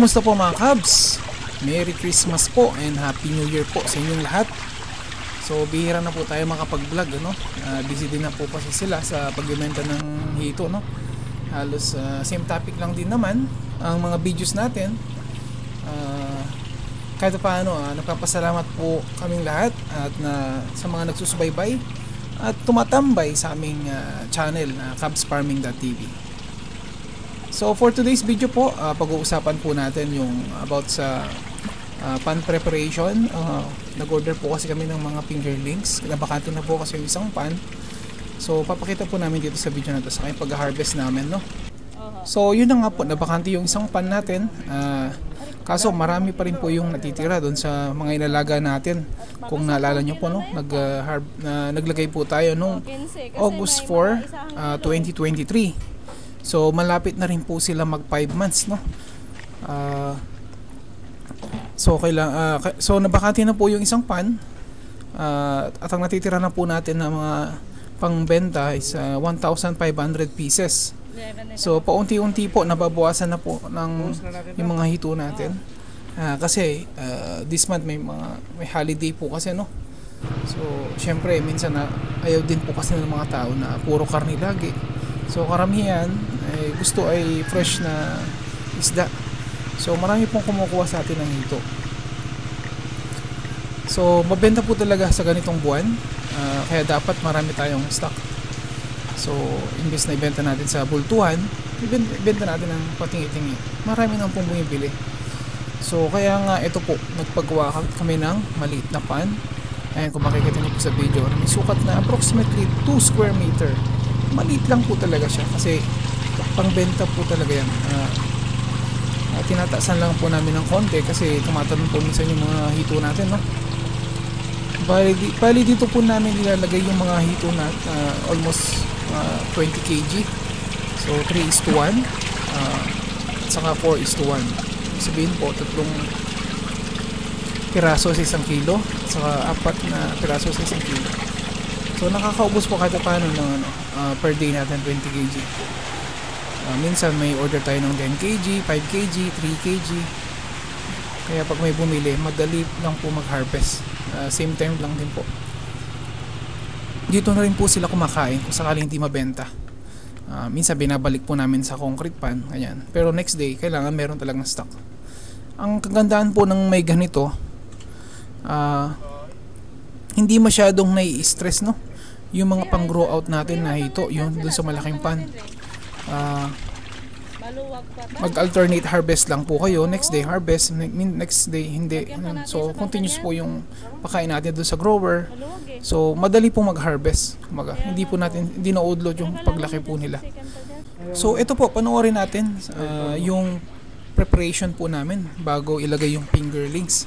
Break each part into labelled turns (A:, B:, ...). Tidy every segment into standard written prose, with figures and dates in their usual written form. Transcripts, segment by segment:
A: kumusta po mga Cubs? Merry Christmas po and Happy New Year po sa inyong lahat. So bihira na po tayo makapag-vlog, ano? Busy din na po kasi sila sa pagbebenta ng hito, no? Halos same topic lang din naman ang mga videos natin. Kahit paano, nagpapasalamat po kaming lahat at sa mga nagsusubaybay at tumatambay sa aming channel na cubsfarming.tv. So for today's video po, pag-uusapan po natin yung about sa pan preparation. Nag-order po kasi kami ng mga fingerlings. Nabakante na po kasi yung isang pan. So papakita po namin dito sa video na to sa kayong pag-harvest namin, no? So yun na nga po, nabakante yung isang pan natin. Kaso marami pa rin po yung natitira doon sa mga inalaga natin. Kung naalala nyo po, no? Naglagay po tayo nung August 4, 2023. So malapit na rin po sila mag 5 months, no? So nabakati na po yung isang pan. At ang natitira na po natin na mga pangbenta is 1,500 pieces. So paunti-unti po nababawasan na po ng yung mga hito natin. Kasi this month may holiday po kasi, no? So syempre minsan ayaw din po kasi ng mga tao na puro karne lagi. So karamihan gusto ay fresh na isda. So marami pong kumukuha sa atin ng hito. So mabenta po talaga sa ganitong buwan. Kaya dapat marami tayong stock. So imbes na ibenta natin sa bultuhan, ibenta natin ng patingi-tingi. Marami nang pong bumibili. So kaya nga ito po, nagpagawa kami ng maliit na pan. Ayan, kung makikita niyo po sa video, may sukat na approximately 2 square meter. Maliit lang po talaga siya kasi pangbenta po talaga yan. Tinataasan lang po namin ng konti kasi tumatanong po minsan yung mga hito natin, no? Bali dito po namin nilalagay yung mga hito na almost 20 kg. So 3:1 at saka 4:1. Sabihin po tatlong piraso sa 1 kilo at saka 4 na piraso sa 1 kilo. So nakakaubos po kahit paano ng per day natin 20 kg. Minsan may order tayo ng 10 kg, 5 kg, 3 kg. Kaya pag may bumili, madali lang po mag-harvest. Same time lang din po. Dito na rin po sila kumakain kung sakaling hindi mabenta. Minsan binabalik po namin sa concrete pan, ganyan. Pero next day, kailangan meron talagang stock. Ang kagandaan po ng may ganito, hindi masyadong nai-stress, no? Yung mga pang grow out natin na hito, yun dun sa malaking pan. Mag-alternate harvest lang po kayo. Next day harvest, next day hindi. So continuous po yung pakain natin dun sa grower. So madali po mag-harvest. Hindi na-overload yung paglaki po nila. So ito po, panoorin natin yung preparation po namin bago ilagay yung fingerlings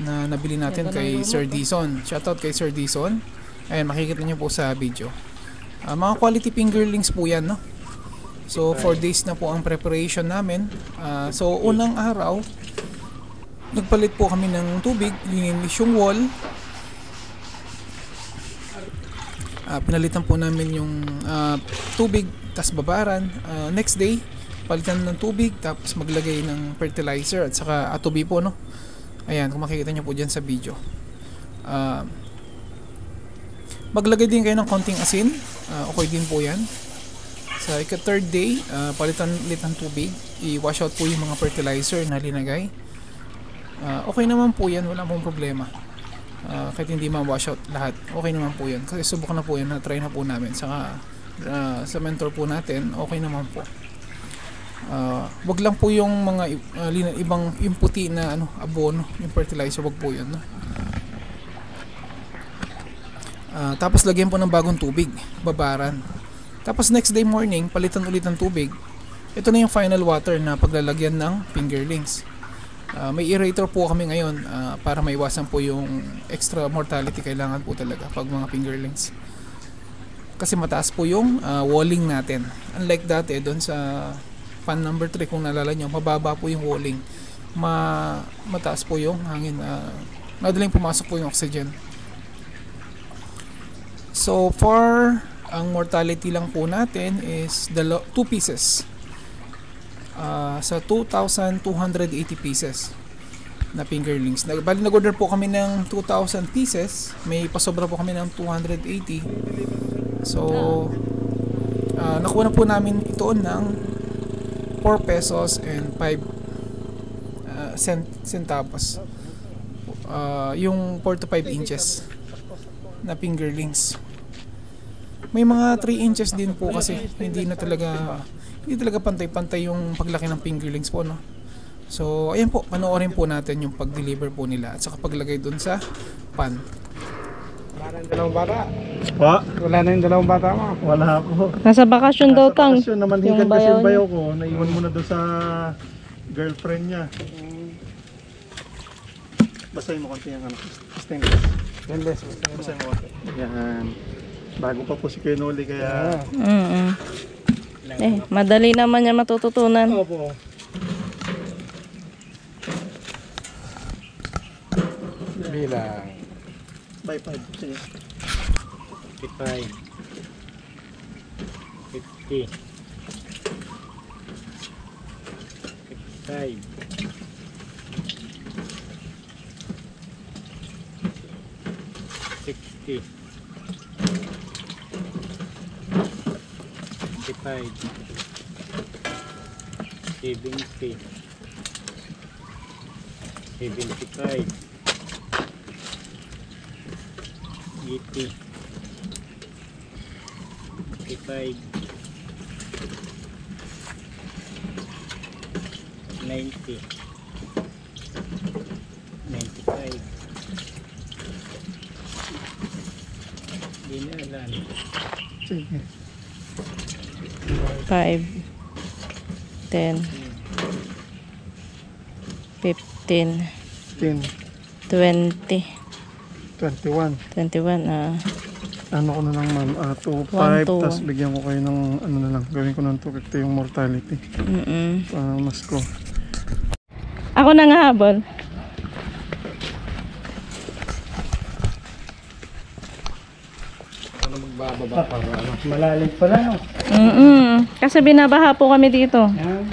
A: na nabili natin kay Sir Dison. Shoutout kay Sir Dison. Ayan, makikita nyo po sa video. Mga quality fingerlings po yan, no? So 4 days na po ang preparation namin. So unang araw, nagpalit po kami ng tubig, lininis yung wall. Pinalitan po namin yung tubig, tas babaran. Next day, palitan ng tubig, tapos maglagay ng fertilizer at saka atubi po, no? Ayan, kung makikita nyo po dyan sa video. Maglagay din kayo ng konting asin. Okay din po yan. Sa third day, palitan ulit ng tubig. I-wash out po yung mga fertilizer na linagay. Okay naman po yan, wala pong problema. Kahit hindi ma-wash out lahat, okay naman po yan. Kasi subukan na po yan, na-try na po namin. Saka sa mentor po natin, okay naman po. Wag lang po yung mga ibang yung puti na abono, yung fertilizer, wag po yan, no? Tapos lagyan po ng bagong tubig, babaran. Tapos next day morning, palitan ulit ng tubig. Ito na yung final water na paglalagyan ng fingerlings. May aerator po kami ngayon para maiwasan po yung extra mortality. Kailangan po talaga pag mga fingerlings. Kasi mataas po yung walling natin. Unlike dati, doon sa pan number 3, kung naalala nyo, mababa po yung walling. Mataas po yung hangin. Madaling pumasok po yung oxygen. So for ang mortality lang po natin is 2 pieces. sa 2,280 pieces na fingerlings. Bali nag-order po kami ng 2,000 pieces. May pasobra po kami ng 280. So, nakuha na po namin ito ng 4 pesos and 5 centavos. Yung 4 to 5 inches na fingerlings. May mga 3 inches din po kasi hindi talaga pantay-pantay yung paglaki ng fingerlings po, no? So, ayan po, panoorin po natin yung pag-deliver po nila at saka paglagay dun sa pan.
B: Wala na yung dalawang bata.
C: Pa?
B: Wala na yung dalawang bata mo.
C: Wala po.
D: Nasa bakasyon daw, Tang.
C: Bakasyon naman higan kasi yung bayaw ko. Naiwan mo na doon sa girlfriend niya. Basahin mo konti yung ano. Stainless.
B: Stainless.
C: Basahin mo konti. Yan. Bago pa po si Kuya Noli kaya...
D: Madali naman niya matututunan.
C: Opo.
B: Bilang.
C: By 5. Sige.
B: 55. 50. 55. 60. 55. 70. 75. 80. 55. 90. 95. Hindi na alam.
C: Sige.
D: 5, 10, 15,
C: 10.
D: 20,
C: 21.
D: 21,
C: Ano ko na lang ma'am? 2,
D: 1,
C: 5.
D: 2.
C: Tapos bigyan ko kayo ng ano na lang. Gawin ko ng 250 yung mortality. Mas ko.
D: Ako na nga habol.
B: Ano magbababa para ano? Malalim pala, no?
D: Kasi binabaha po kami dito.
B: Yan.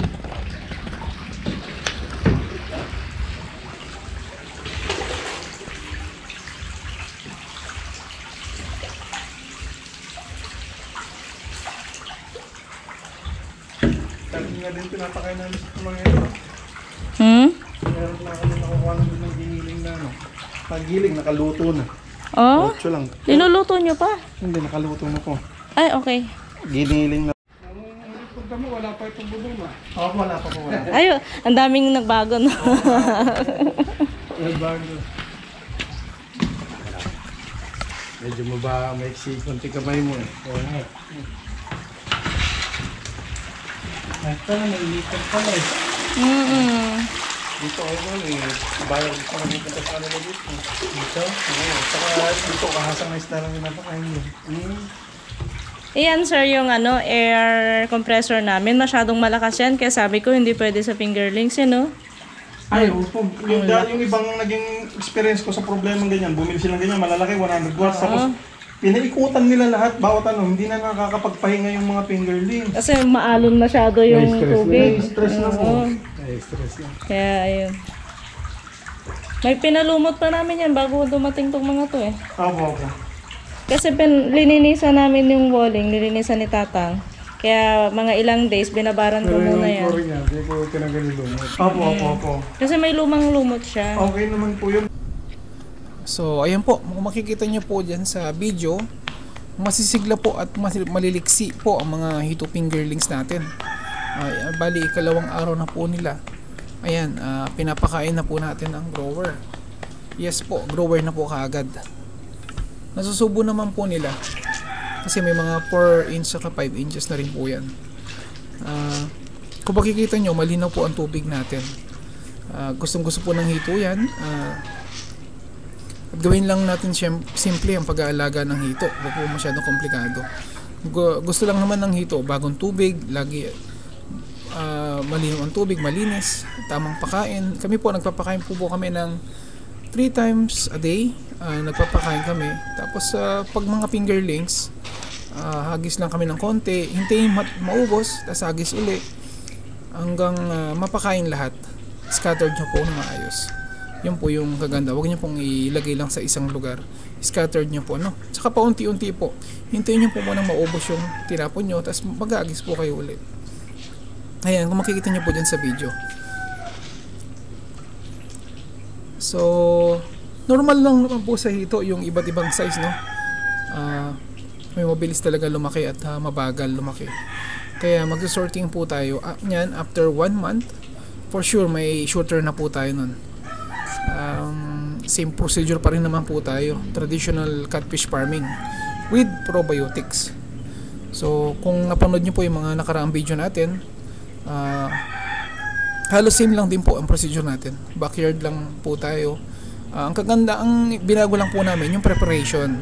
C: Lagi nga din pinapakain namin sa mga ito. Meron na kami nakukuha na doon ng giniling na ano. Pag-giling, nakaluto na.
D: Oh,
C: 8 lang.
D: niluluto nyo pa?
C: Hindi, nakaluto na po.
D: Ay, okay.
C: Giniling na.
B: Punta mo, wala pa itong bubong, ah.
C: Wala pa po. Wala.
D: Ay, ang daming nagbago no.
C: Bago.
B: Medyo maiksi konti kamay mo, eh. Oo nga. Ito na, nailitan pala, eh.
C: Dito ako bayar dito kami punta sa kanila dito. Dito? Oo. Saka dito kahasang na isda lang yung napakain yun.
D: Iyan sir yung air compressor namin. Masyadong malakas yan. Kaya sabi ko hindi pwede sa fingerlings yun, no?
C: Ay, opo. Yung ibang naging experience ko sa problemang ganyan, bumili silang ganyan, malalaki, 100 watts. Tapos pinaikutan nila lahat, bawat hindi na nakakapagpahinga yung mga fingerlings.
D: Kasi maalon masyado yung tubig.
C: Stress na po.
B: Ay, stress lang.
D: Kaya ayun. May pinalumot pa namin yan bago dumating tong mga to eh.
C: Opo.
D: Kasi lininisan namin yung walling, nilinisan ni Tatang. Kaya mga ilang days binabaran ko muna yan.
C: Hindi ko tinagal yung lumot. Opo.
D: Kasi may lumang lumot siya.
C: Okay naman po yun.
A: So, ayan po, kung makikita nyo po dyan sa video, masisigla po at maliliksi po ang mga hito fingerlings natin. Bali, ikalawang araw na po nila. Ayan, pinapakain na po natin ang grower. Yes po, grower na po kaagad. Nasusubo naman po nila. Kasi may mga 4 inch at 5 inches na rin po yan. Kung makikita nyo, malinaw po ang tubig natin. Gustong gusto po ng hito yan. At gawin lang natin simple ang pag-aalaga ng hito. Huwag po masyadong komplikado. Gusto lang naman ng hito, bagong tubig, lagi malinaw ang tubig, malinis, tamang pakain. Kami po, nagpapakain po kami ng 3 times a day. Nagpapakain kami. Tapos pag mga fingerlings, hagis lang kami ng konti, hintayin maubos, tapos hagis uli. hanggang mapakain lahat. Scattered nyo po na maayos. Yun po yung kaganda. Huwag nyo pong ilagay lang sa isang lugar. Scattered nyo po, no? Tsaka paunti-unti po. Hintayin nyo po munang maubos yung tinapon nyo, tapos mag-aagis po kayo ulit. Ayan, kung makikita nyo po dyan sa video. So, normal lang naman po sa hito yung iba't ibang size, no? May mabilis talaga lumaki at mabagal lumaki. Kaya magsasorting po tayo nyan after 1 month. For sure may shooter na po tayo nun. Same procedure pa rin naman po tayo, traditional catfish farming with probiotics. So kung napanood nyo po yung mga nakaraang video natin, halos same lang din po ang procedure natin. Backyard lang po tayo. Ang kaganda, ang binago lang po namin yung preparation,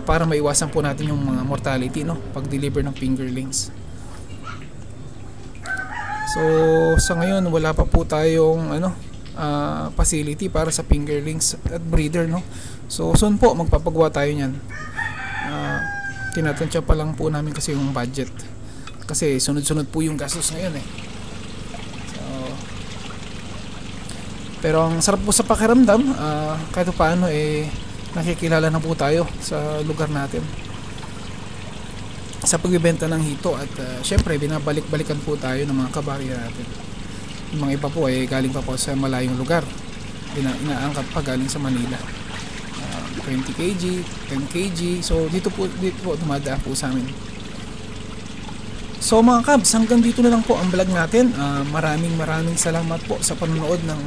A: para maiwasan po natin yung mga mortality, no, pag deliver ng fingerlings. So sa ngayon wala pa po tayong facility para sa fingerlings at breeder, no. So soon po magpapagawa tayo niyan. Tinatansya pa lang po namin kasi yung budget, kasi sunod-sunod po yung gastos ngayon eh. So, pero ang sarap po sa pakiramdam, kahit paano nakikilala na po tayo sa lugar natin sa pagbibenta ng hito, at syempre binabalik-balikan po tayo ng mga kabarya natin. Yung mga iba po galing pa po sa malayong lugar, inaangkat pa galing sa Manila, 20 kg, 10 kg. So dito po dumadaan po sa amin. So mga kabs, hanggang dito na lang po ang vlog natin. Maraming salamat po sa panonood ng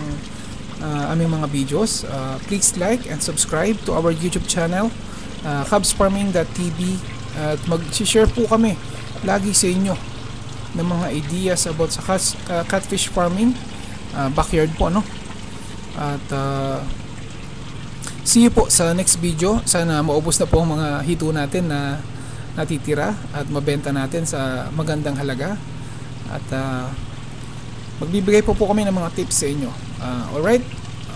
A: aming mga videos. Please like and subscribe to our YouTube channel, CubsFarming.tv, at mag-share po kami lagi sa inyo ng mga ideas about sa catfish farming, backyard po, no? At see you po sa next video. Sana maubos na po ang mga hito natin na natitira at mabenta natin sa magandang halaga, at magbibigay po kami ng mga tips sa inyo. Alright?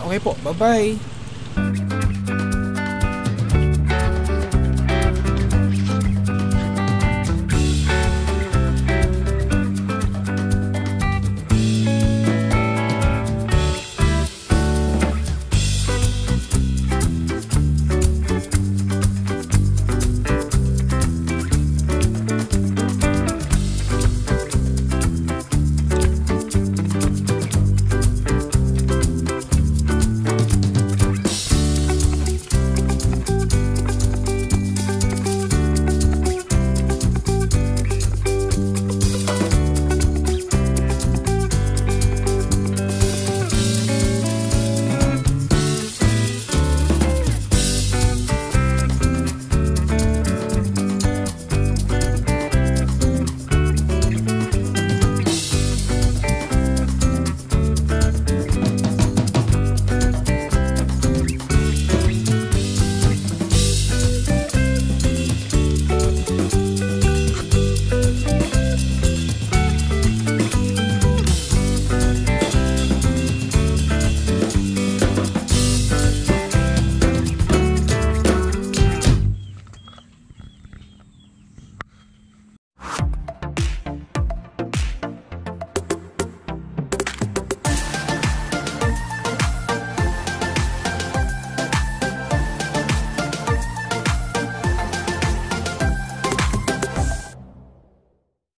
A: Okay po, bye bye.